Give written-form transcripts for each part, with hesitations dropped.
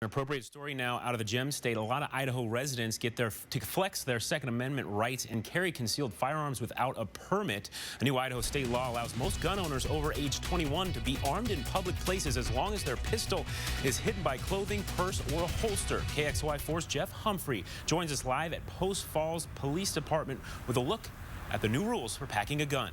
An appropriate story now out of the gem state. A lot of Idaho residents get to flex their Second Amendment rights and carry concealed firearms without a permit. A new Idaho state law allows most gun owners over age 21 to be armed in public places as long as their pistol is hidden by clothing, purse, or a holster. KXLY4's Jeff Humphrey joins us live at Post Falls Police Department with a look at the new rules for packing a gun.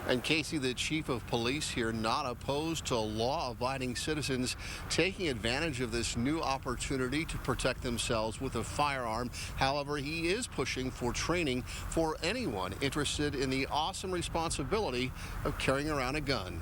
And Casey, the chief of police here, not opposed to law-abiding citizens taking advantage of this new opportunity to protect themselves with a firearm. However, he is pushing for training for anyone interested in the awesome responsibility of carrying around a gun.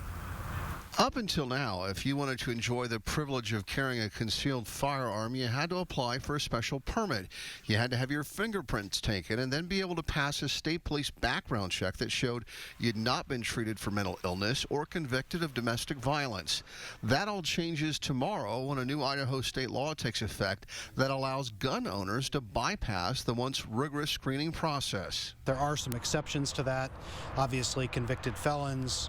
Up until now, if you wanted to enjoy the privilege of carrying a concealed firearm, you had to apply for a special permit. You had to have your fingerprints taken and then be able to pass a state police background check that showed you'd not been treated for mental illness or convicted of domestic violence. That all changes tomorrow when a new Idaho state law takes effect that allows gun owners to bypass the once rigorous screening process. There are some exceptions to that. Obviously, convicted felons,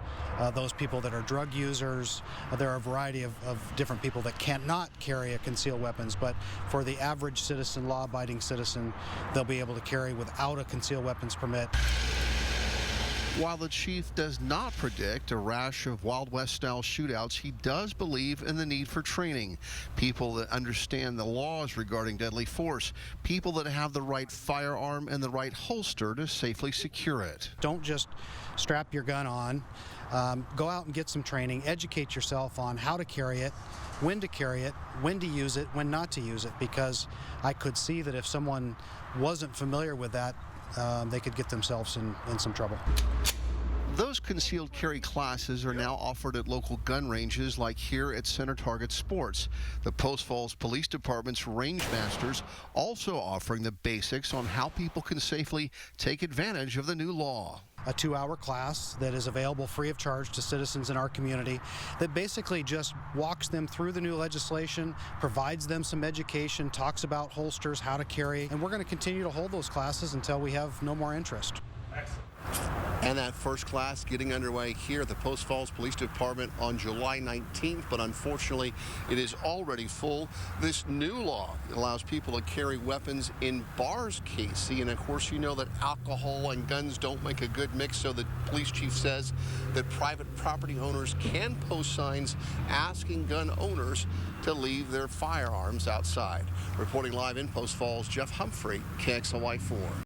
those people that are drug users. There are a variety of different people that cannot carry concealed weapons, but for the average citizen, law-abiding citizen, they'll be able to carry without a concealed weapons permit. While the chief does not predict a rash of Wild West-style shootouts, he does believe in the need for training. People that understand the laws regarding deadly force, people that have the right firearm and the right holster to safely secure it. Don't just strap your gun on. Go out and get some training. Educate yourself on how to carry it, when to use it, when not to use it, because I could see that if someone wasn't familiar with that, they could get themselves in some trouble. Those concealed carry classes are now offered at local gun ranges like here at Center Target Sports. The Post Falls Police Department's range masters also offering the basics on how people can safely take advantage of the new law. A 2-hour class that is available free of charge to citizens in our community that basically just walks them through the new legislation, provides them some education, talks about holsters, how to carry, and we're going to continue to hold those classes until we have no more interest. Excellent. And that first class getting underway here at the Post Falls Police Department on July 19th, but unfortunately it is already full. This new law allows people to carry weapons in bars, Casey, and of course you know that alcohol and guns don't make a good mix, so the police chief says that private property owners can post signs asking gun owners to leave their firearms outside. Reporting live in Post Falls, Jeff Humphrey, KXLY4.